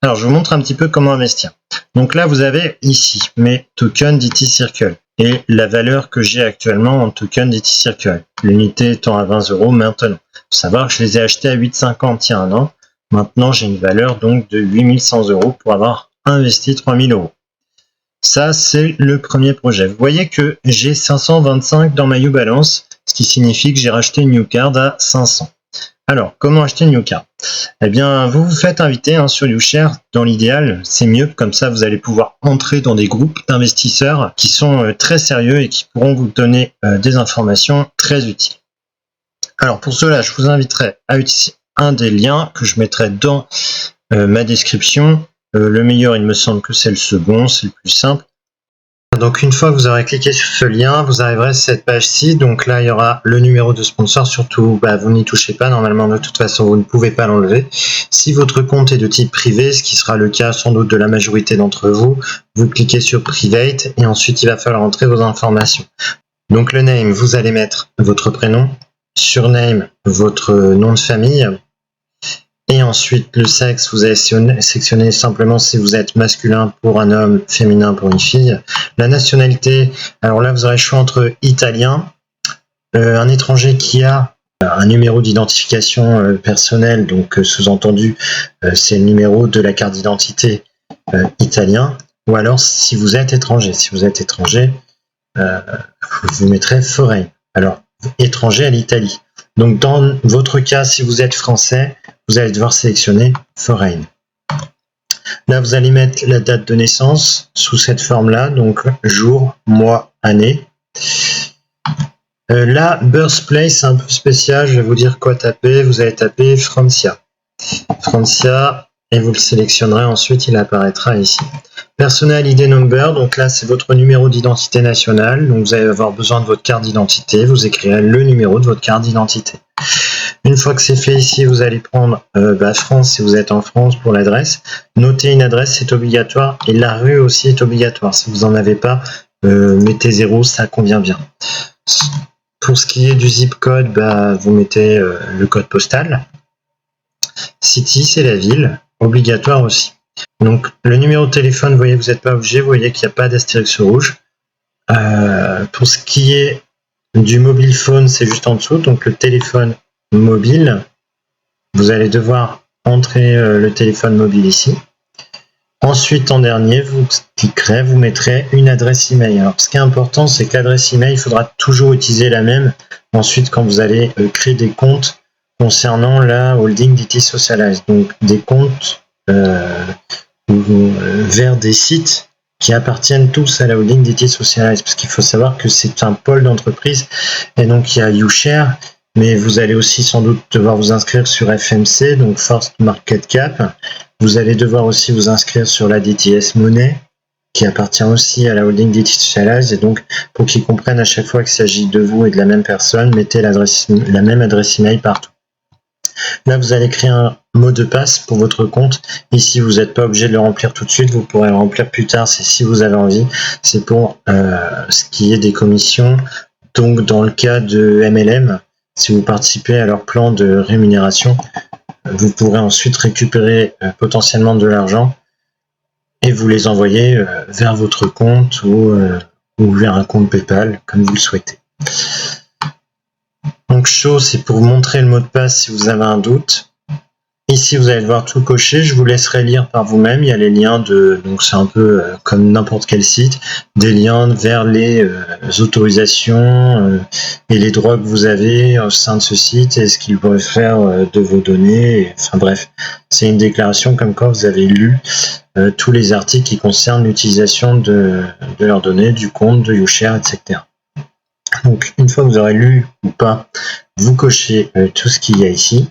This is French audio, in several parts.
Alors, je vous montre un petit peu comment investir. Donc là, vous avez ici mes tokens d'ET Circle et la valeur que j'ai actuellement en token d'ET Circle. L'unité étant à 20 € maintenant. Il faut savoir que je les ai achetés à 8,50 il y a un an. Maintenant, j'ai une valeur donc de 8100 € pour avoir investi 3000 €. Ça, c'est le premier projet. Vous voyez que j'ai 525 dans ma Ubalance, ce qui signifie que j'ai racheté une Ucard à 500. Alors, comment acheter une Ucard? Eh bien, vous vous faites inviter sur YouShare. Dans l'idéal, c'est mieux. Comme ça, vous allez pouvoir entrer dans des groupes d'investisseurs qui sont très sérieux et qui pourront vous donner des informations très utiles. Alors, pour cela, je vous inviterai à utiliser un des liens que je mettrai dans ma description. Le meilleur, il me semble que c'est le second, c'est le plus simple. Donc une fois que vous aurez cliqué sur ce lien, vous arriverez à cette page-ci. Donc là, il y aura le numéro de sponsor. Surtout, vous n'y touchez pas. Normalement, de toute façon, vous ne pouvez pas l'enlever. Si votre compte est de type privé, ce qui sera le cas sans doute de la majorité d'entre vous, vous cliquez sur Private et ensuite, il va falloir entrer vos informations. Donc le name, vous allez mettre votre prénom. Surname, votre nom de famille. Et ensuite, le sexe, vous allez sélectionner simplement si vous êtes masculin pour un homme, féminin pour une fille. La nationalité, alors là, vous aurez le choix entre italien, un étranger qui a un numéro d'identification personnel, donc sous-entendu, c'est le numéro de la carte d'identité italien, ou alors si vous êtes étranger. Si vous êtes étranger, vous mettrez foreign. Alors, étranger à l'Italie. Donc, dans votre cas, si vous êtes français, vous allez devoir sélectionner foreign. Là, vous allez mettre la date de naissance sous cette forme-là, donc jour, mois, année. Là, birthplace, c'est un peu spécial, je vais vous dire quoi taper. Vous allez taper Francia. Francia, et vous le sélectionnerez ensuite, il apparaîtra ici. Personal ID number, donc là c'est votre numéro d'identité nationale, donc vous allez avoir besoin de votre carte d'identité, vous écrirez le numéro de votre carte d'identité. Une fois que c'est fait ici, vous allez prendre France si vous êtes en France pour l'adresse. Noter une adresse, c'est obligatoire, et la rue aussi est obligatoire. Si vous n'en avez pas, mettez 0, ça convient bien. Pour ce qui est du zip code, vous mettez le code postal. City, c'est la ville, obligatoire aussi. Donc le numéro de téléphone, vous voyez, vous n'êtes pas obligé, vous voyez qu'il n'y a pas d'astérix rouge. Pour ce qui est du mobile phone, c'est juste en dessous, donc le téléphone mobile, vous allez devoir entrer le téléphone mobile ici. Ensuite, en dernier, vous cliquerez, vous mettrez une adresse email. Alors ce qui est important, c'est que l'adresse email, il faudra toujours utiliser la même. Ensuite, quand vous allez créer des comptes concernant la holding d'ET Socialize, donc des comptes vers des sites qui appartiennent tous à la holding d'ET Socialize, parce qu'il faut savoir que c'est un pôle d'entreprise, et donc il y a YouShare, mais vous allez aussi sans doute devoir vous inscrire sur FMC, donc First Market Cap. Vous allez devoir aussi vous inscrire sur la DTS Money, qui appartient aussi à la holding d'ET Socialize, et donc pour qu'ils comprennent à chaque fois qu'il s'agit de vous et de la même personne, mettez la même adresse email partout. Là, vous allez créer un mot de passe pour votre compte. Ici, vous n'êtes pas obligé de le remplir tout de suite. Vous pourrez le remplir plus tard, c'est si vous avez envie. C'est pour ce qui est des commissions. Donc, dans le cas de MLM, si vous participez à leur plan de rémunération, vous pourrez ensuite récupérer potentiellement de l'argent et vous les envoyer vers votre compte ou vers un compte PayPal, comme vous le souhaitez. Donc show, c'est pour vous montrer le mot de passe si vous avez un doute. Ici, vous allez devoir tout cocher. Je vous laisserai lire par vous-même. Il y a les liens donc c'est un peu comme n'importe quel site, des liens vers les autorisations et les droits que vous avez au sein de ce site et ce qu'ils pourraient faire de vos données. Enfin bref, c'est une déclaration comme quoi vous avez lu tous les articles qui concernent l'utilisation de leurs données, du compte, de YouShare, etc. Donc, une fois que vous aurez lu ou pas, vous cochez tout ce qu'il y a ici.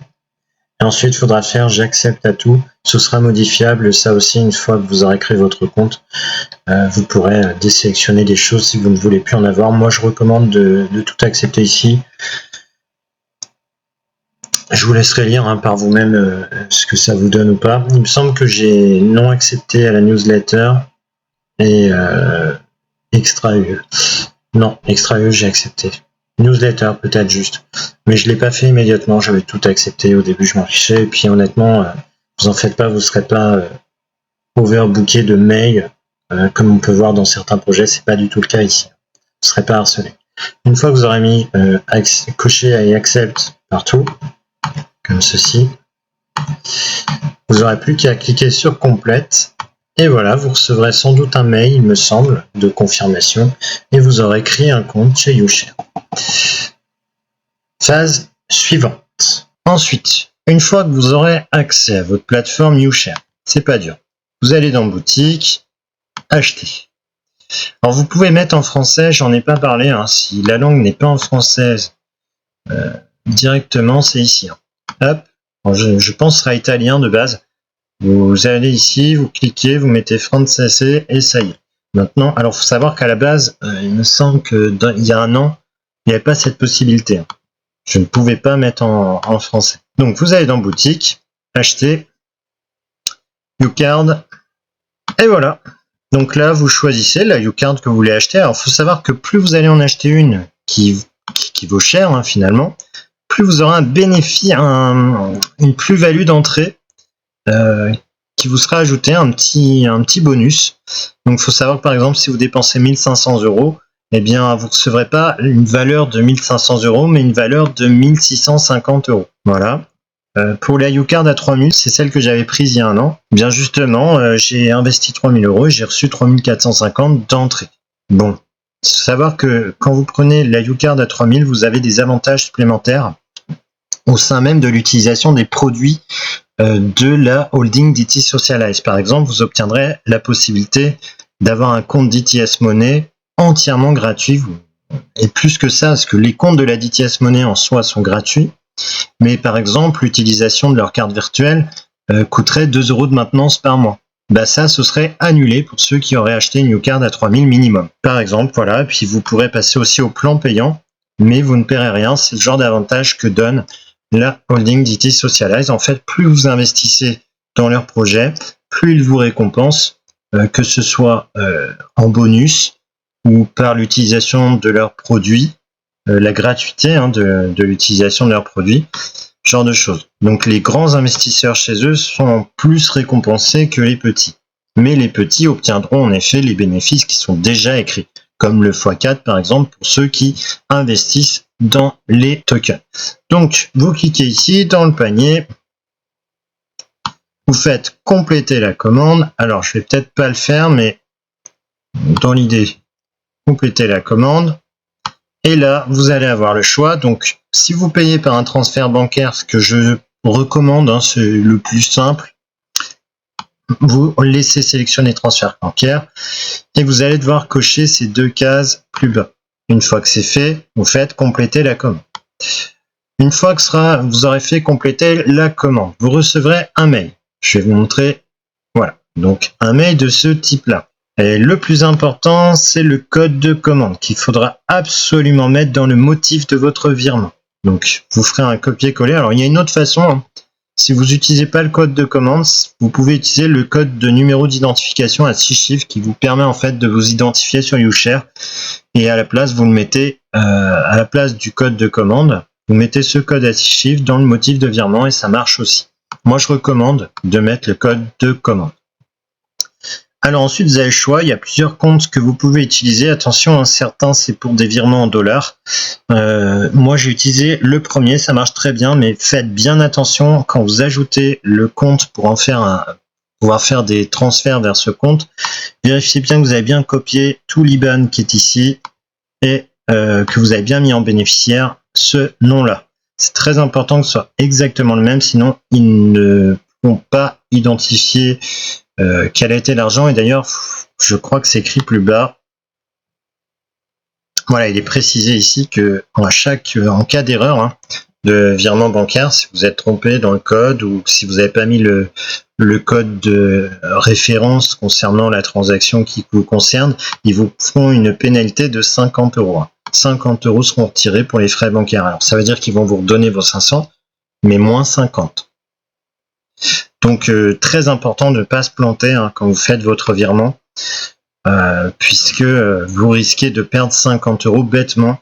Et ensuite, il faudra faire j'accepte à tout. Ce sera modifiable. Ça aussi, une fois que vous aurez créé votre compte, vous pourrez désélectionner des choses si vous ne voulez plus en avoir. Moi, je recommande de tout accepter ici. Je vous laisserai lire par vous-même ce que ça vous donne ou pas. Il me semble que j'ai non accepté à la newsletter et extra UE. Non, extra UE, j'ai accepté. Newsletter, peut-être juste. Mais je ne l'ai pas fait immédiatement, j'avais tout accepté. Au début, je m'en fichais. Et puis honnêtement, vous en faites pas, vous ne serez pas overbooké de mails, comme on peut voir dans certains projets. C'est pas du tout le cas ici. Vous ne serez pas harcelé. Une fois que vous aurez mis coché et accept partout, comme ceci, vous n'aurez plus qu'à cliquer sur complète. Et voilà, vous recevrez sans doute un mail, il me semble, de confirmation, et vous aurez créé un compte chez YouShare. Phase suivante. Ensuite, une fois que vous aurez accès à votre plateforme YouShare, c'est pas dur. Vous allez dans boutique, acheter. Alors vous pouvez mettre en français, j'en ai pas parlé, hein, si la langue n'est pas en française directement, c'est ici. Hein. Hop, alors je pense que ce sera italien de base. Vous allez ici, vous cliquez, vous mettez français et ça y est. Maintenant, alors faut savoir qu'à la base, il me semble qu'il y a un an, il n'y avait pas cette possibilité. Hein. Je ne pouvais pas mettre en français. Donc vous allez dans boutique, acheter, YouCard, et voilà. Donc là, vous choisissez la YouCard que vous voulez acheter. Alors, il faut savoir que plus vous allez en acheter une qui vaut cher, hein, finalement, plus vous aurez un bénéfice, une plus-value d'entrée qui vous sera ajouté, un petit bonus. Donc, il faut savoir que, par exemple, si vous dépensez 1500 €, eh bien, vous ne recevrez pas une valeur de 1500 €, mais une valeur de 1650 €. Voilà. Pour la YouCard à 3000, c'est celle que j'avais prise il y a un an. Bien justement, j'ai investi 3000 € et j'ai reçu 3450 d'entrée. Bon, il faut savoir que quand vous prenez la YouCard à 3000, vous avez des avantages supplémentaires au sein même de l'utilisation des produits de la holding DT Socialize. Par exemple, vous obtiendrez la possibilité d'avoir un compte DTS Money entièrement gratuit. Et plus que ça, parce que les comptes de la DTS Money en soi sont gratuits. Mais par exemple, l'utilisation de leur carte virtuelle coûterait 2 € de maintenance par mois. Bah ça, ce serait annulé pour ceux qui auraient acheté une YouCard à 3000 minimum. Par exemple, voilà, puis vous pourrez passer aussi au plan payant, mais vous ne paierez rien. C'est le genre d'avantage que donne la holding DT Socialize. En fait, plus vous investissez dans leur projet, plus ils vous récompensent, que ce soit en bonus ou par l'utilisation de leurs produits, la gratuité de l'utilisation de leurs produits, ce genre de choses. Donc les grands investisseurs chez eux sont plus récompensés que les petits. Mais les petits obtiendront en effet les bénéfices qui sont déjà écrits, comme le x4 par exemple pour ceux qui investissent dans les tokens. Donc vous cliquez ici dans le panier, vous faites compléter la commande. Alors je vais peut-être pas le faire, mais dans l'idée, compléter la commande. Et là, vous allez avoir le choix. Donc, si vous payez par un transfert bancaire, ce que je recommande, c'est le plus simple, vous laissez sélectionner transfert bancaire et vous allez devoir cocher ces deux cases plus bas. Une fois que c'est fait, vous faites compléter la commande. Une fois que vous aurez fait compléter la commande, vous recevrez un mail. Je vais vous montrer. Voilà. Donc, un mail de ce type-là. Et le plus important, c'est le code de commande qu'il faudra absolument mettre dans le motif de votre virement. Donc, vous ferez un copier-coller. Alors, il y a une autre façon. Hein. Si vous n'utilisez pas le code de commande, vous pouvez utiliser le code de numéro d'identification à 6 chiffres qui vous permet en fait de vous identifier sur YouShare. Et à la place, vous le mettez à la place du code de commande. Vous mettez ce code à 6 chiffres dans le motif de virement et ça marche aussi. Moi, je recommande de mettre le code de commande. Alors ensuite, vous avez le choix, il y a plusieurs comptes que vous pouvez utiliser. Attention, certains c'est pour des virements en dollars. Moi j'ai utilisé le premier, ça marche très bien, mais faites bien attention quand vous ajoutez le compte pour pouvoir faire des transferts vers ce compte. Vérifiez bien que vous avez bien copié tout l'IBAN qui est ici et que vous avez bien mis en bénéficiaire ce nom-là. C'est très important que ce soit exactement le même, sinon ils ne pourront pas identifier quel a été l'argent. Et d'ailleurs, je crois que c'est écrit plus bas. Voilà, il est précisé ici que en cas d'erreur de virement bancaire, si vous êtes trompé dans le code ou si vous n'avez pas mis le code de référence concernant la transaction qui vous concerne, ils vous feront une pénalité de 50 €. 50 € seront retirés pour les frais bancaires. Alors ça veut dire qu'ils vont vous redonner vos 500, mais moins 50. Donc très important de ne pas se planter quand vous faites votre virement, puisque vous risquez de perdre 50 € bêtement,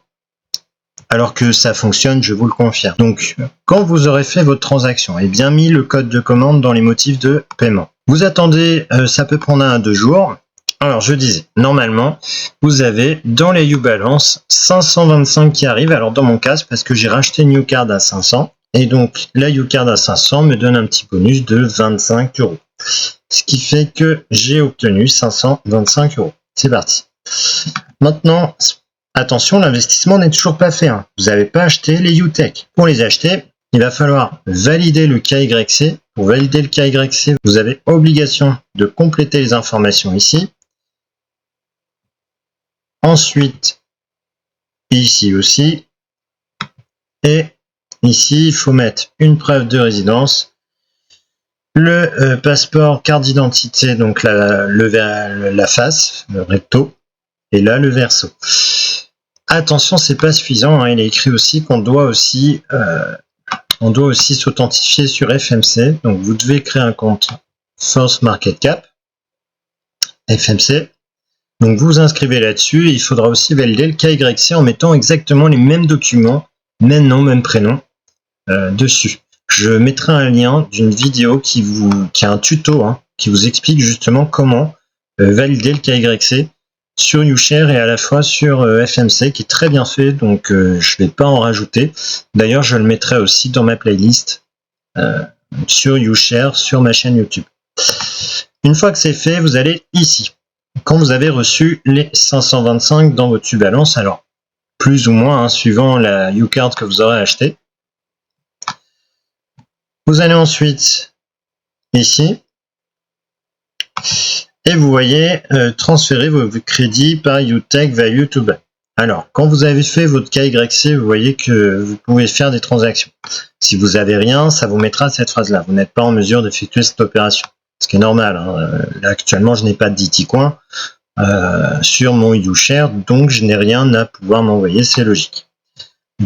alors que ça fonctionne, je vous le confirme. Donc quand vous aurez fait votre transaction et bien mis le code de commande dans les motifs de paiement, Vous attendez, ça peut prendre 1 à 2 jours. Alors je disais, normalement, vous avez dans les Ubalance 525 qui arrivent. Alors dans mon cas, c'est parce que j'ai racheté une Ucard à 500. Et donc la Ucard à 500 me donne un petit bonus de 25 €. Ce qui fait que j'ai obtenu 525 €. C'est parti. Maintenant, attention, l'investissement n'est toujours pas fait. Vous n'avez pas acheté les UTech. Pour les acheter, il va falloir valider le KYC. Pour valider le KYC, vous avez obligation de compléter les informations ici. Ensuite, ici aussi. Et ici, il faut mettre une preuve de résidence. Le passeport, carte d'identité, donc la face, le recto. Et là, le verso. Attention, c'est pas suffisant. Il est écrit aussi qu'on doit aussi s'authentifier sur FMC. Donc, vous devez créer un compte Force Market Cap, FMC. Donc, vous vous inscrivez là-dessus. Il faudra aussi valider le KYC en mettant exactement les mêmes documents, même nom, même prénom, dessus. Je mettrai un lien d'une vidéo qui a un tuto qui vous explique justement comment valider le KYC sur YouShare et à la fois sur FMC, qui est très bien fait, donc je vais pas en rajouter. D'ailleurs, je le mettrai aussi dans ma playlist sur YouShare, sur ma chaîne YouTube. Une fois que c'est fait, vous allez ici. Quand vous avez reçu les 525 dans votre Ubalance, alors plus ou moins, suivant la Ucard que vous aurez acheté. Vous allez ensuite ici. Et vous voyez transférer vos crédits par UTech Value to Buy. Alors, quand vous avez fait votre KYC, vous voyez que vous pouvez faire des transactions. Si vous n'avez rien, ça vous mettra cette phrase-là. Vous n'êtes pas en mesure d'effectuer cette opération. Ce qui est normal. Là, actuellement, je n'ai pas de DT-Coin sur mon YouShare, donc je n'ai rien à pouvoir m'envoyer, c'est logique.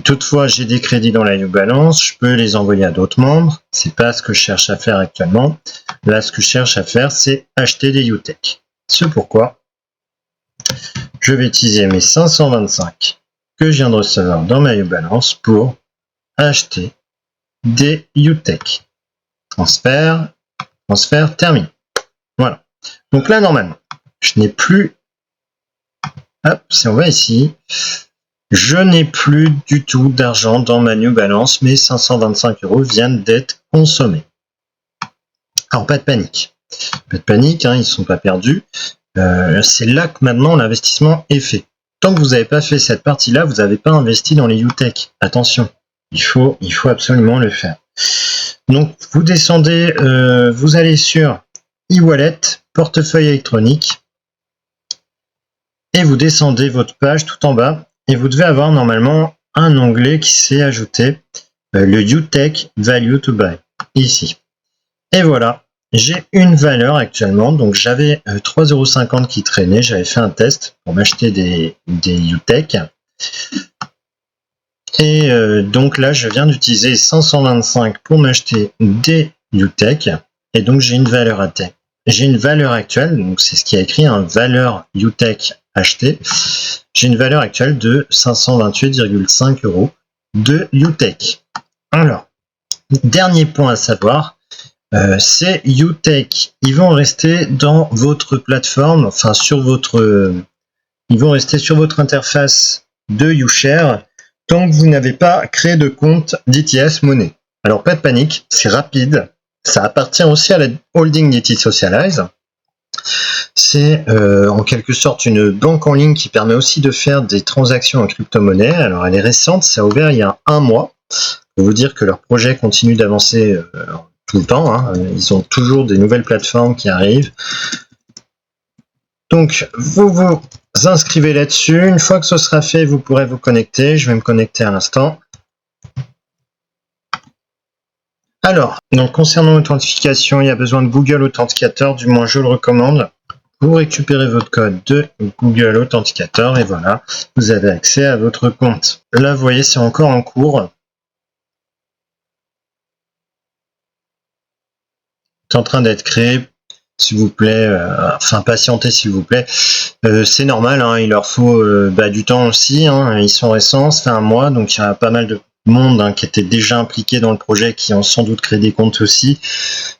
Toutefois, j'ai des crédits dans la Ubalance, je peux les envoyer à d'autres membres. C'est pas ce que je cherche à faire actuellement. Là, ce que je cherche à faire, c'est acheter des UTech. C'est pourquoi je vais utiliser mes 525 que je viens de recevoir dans ma Ubalance pour acheter des UTech. Transfert terminé. Voilà. Donc là, normalement, je n'ai plus. Hop, si on va ici. Je n'ai plus du tout d'argent dans ma Ubalance, mes 525 € viennent d'être consommés. Alors, pas de panique. Pas de panique, ils ne sont pas perdus. C'est là que maintenant l'investissement est fait. Tant que vous n'avez pas fait cette partie-là, vous n'avez pas investi dans les UTech. Attention, il faut absolument le faire. Donc, vous descendez, vous allez sur e-wallet, portefeuille électronique, et vous descendez votre page tout en bas. Et vous devez avoir normalement un onglet qui s'est ajouté, le UTech Value to Buy, ici. Et voilà, j'ai une valeur actuellement, donc j'avais 3,50 € qui traînaient, j'avais fait un test pour m'acheter des UTech. Et donc là, je viens d'utiliser 525 pour m'acheter des UTech, et donc j'ai une valeur actuelle. J'ai une valeur actuelle, donc c'est ce qui a écrit, valeur UTech acheté. J'ai une valeur actuelle de 528,5 € de UTech. Alors, dernier point à savoir, c'est UTech. Ils vont rester dans votre plateforme, enfin ils vont rester sur votre interface de YouShare tant que vous n'avez pas créé de compte DTS Money. Alors pas de panique, c'est rapide. Ça appartient aussi à la holding DT Socialize. C'est en quelque sorte une banque en ligne qui permet aussi de faire des transactions en crypto-monnaie. Alors elle est récente, ça a ouvert il y a 1 mois. Pour vous dire que leur projet continue d'avancer tout le temps. Ils ont toujours des nouvelles plateformes qui arrivent. Donc vous vous inscrivez là-dessus. Une fois que ce sera fait, vous pourrez vous connecter. Je vais me connecter à l'instant. Alors, donc concernant l'authentification, il y a besoin de Google Authenticator, du moins je le recommande. Vous récupérez votre code de Google Authenticator et voilà, vous avez accès à votre compte. Là, vous voyez, c'est encore en cours. C'est en train d'être créé, s'il vous plaît, enfin patientez s'il vous plaît. C'est normal, il leur faut du temps aussi, ils sont récents, ça fait 1 mois, donc il y a pas mal de monde qui était déjà impliqué dans le projet, qui ont sans doute créé des comptes aussi.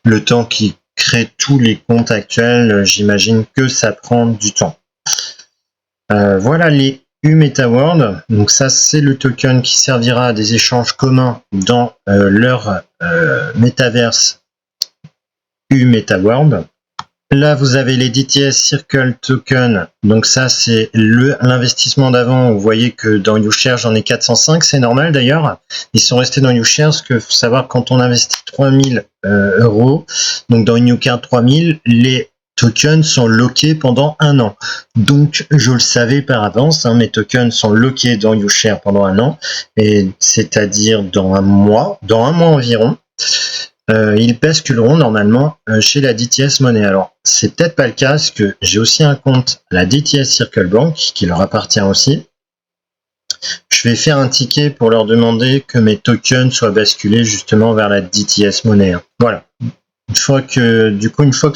Le temps qu'ils créer tous les comptes actuels, j'imagine que ça prend du temps. Voilà les UMetaWorld. Donc ça, c'est le token qui servira à des échanges communs dans leur métaverse UMetaWorld. Là, vous avez les DTS Circle Token. Donc ça, c'est l'investissement d'avant. Vous voyez que dans YouShare, j'en ai 405. C'est normal d'ailleurs. Ils sont restés dans YouShare parce que faut savoir quand on investit 3000 euros, donc dans une NewCard 3000, les tokens sont lockés pendant 1 an. Donc, je le savais par avance, hein, mes tokens sont lockés dans YouShare pendant 1 an, et c'est-à-dire dans un mois environ. Ils basculeront normalement chez la DTS Money. Alors, c'est peut-être pas le cas, parce que j'ai aussi un compte à la DTS Circle Bank, qui leur appartient aussi. Je vais faire un ticket pour leur demander que mes tokens soient basculés justement vers la DTS Money. Voilà. Une fois que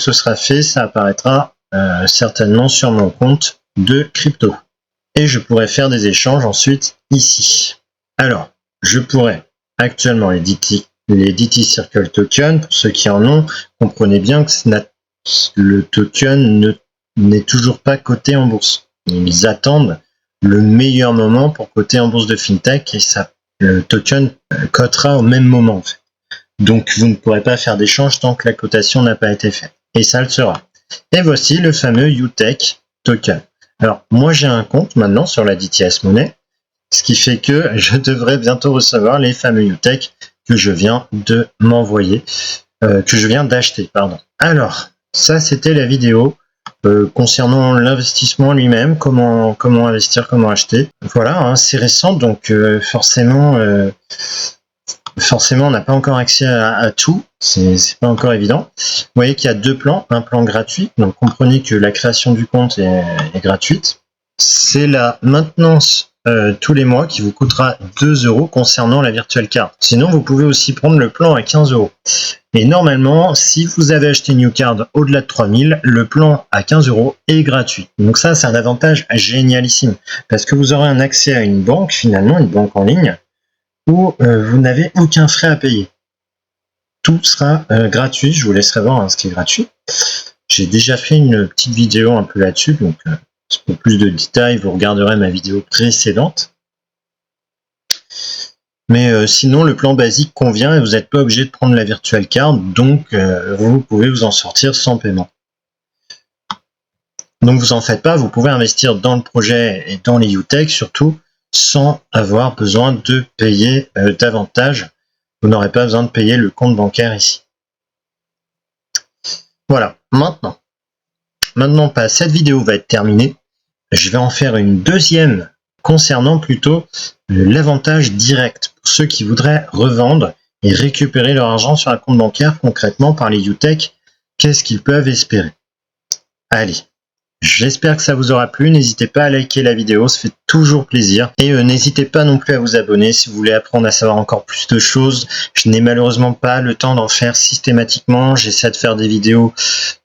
ce sera fait, ça apparaîtra certainement sur mon compte de crypto. Et je pourrai faire des échanges ensuite ici. Alors, je pourrais actuellement les DT Circle Token, pour ceux qui en ont, comprenez bien que le token n'est toujours pas coté en bourse. Ils attendent le meilleur moment pour coter en bourse de FinTech et le token cotera au même moment en fait. Donc vous ne pourrez pas faire d'échange tant que la cotation n'a pas été faite. Et ça le sera. Et voici le fameux UTech Token. Alors moi j'ai un compte maintenant sur la DTS Money, ce qui fait que je devrais bientôt recevoir les fameux UTech que je viens de m'envoyer, que je viens d'acheter, pardon. Alors, ça c'était la vidéo concernant l'investissement lui-même, comment investir, comment acheter. Voilà, hein, c'est récent, donc forcément on n'a pas encore accès à tout, c'est pas encore évident. Vous voyez qu'il y a 2 plans, un plan gratuit, donc comprenez que la création du compte est gratuite. C'est la maintenance tous les mois qui vous coûtera 2 € concernant la virtual card. Sinon, vous pouvez aussi prendre le plan à 15 €. Et normalement, si vous avez acheté une new card au-delà de 3000, le plan à 15 € est gratuit. Donc ça, c'est un avantage génialissime parce que vous aurez un accès à une banque, finalement, une banque en ligne, où vous n'avez aucun frais à payer. Tout sera gratuit. Je vous laisserai voir hein, ce qui est gratuit. J'ai déjà fait une petite vidéo un peu là-dessus, donc pour plus de détails, vous regarderez ma vidéo précédente. Mais sinon, le plan basique convient et vous n'êtes pas obligé de prendre la virtual card, donc vous pouvez vous en sortir sans paiement. Donc vous en faites pas, vous pouvez investir dans le projet et dans les UTech surtout, sans avoir besoin de payer davantage. Vous n'aurez pas besoin de payer le compte bancaire ici. Voilà, maintenant cette vidéo va être terminée. Je vais en faire une deuxième concernant plutôt l'avantage direct pour ceux qui voudraient revendre et récupérer leur argent sur un compte bancaire concrètement par les UTech. Qu'est-ce qu'ils peuvent espérer? Allez. J'espère que ça vous aura plu, n'hésitez pas à liker la vidéo, ça fait toujours plaisir. Et n'hésitez pas non plus à vous abonner si vous voulez apprendre à savoir encore plus de choses. Je n'ai malheureusement pas le temps d'en faire systématiquement, j'essaie de faire des vidéos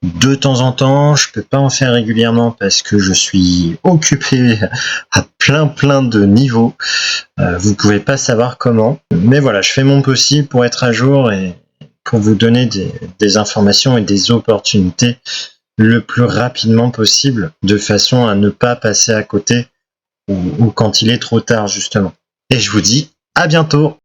de temps en temps, je peux pas en faire régulièrement parce que je suis occupé à plein de niveaux. Vous pouvez pas savoir comment, mais voilà, je fais mon possible pour être à jour et pour vous donner des informations et des opportunités le plus rapidement possible, de façon à ne pas passer à côté ou quand il est trop tard justement. Et je vous dis à bientôt.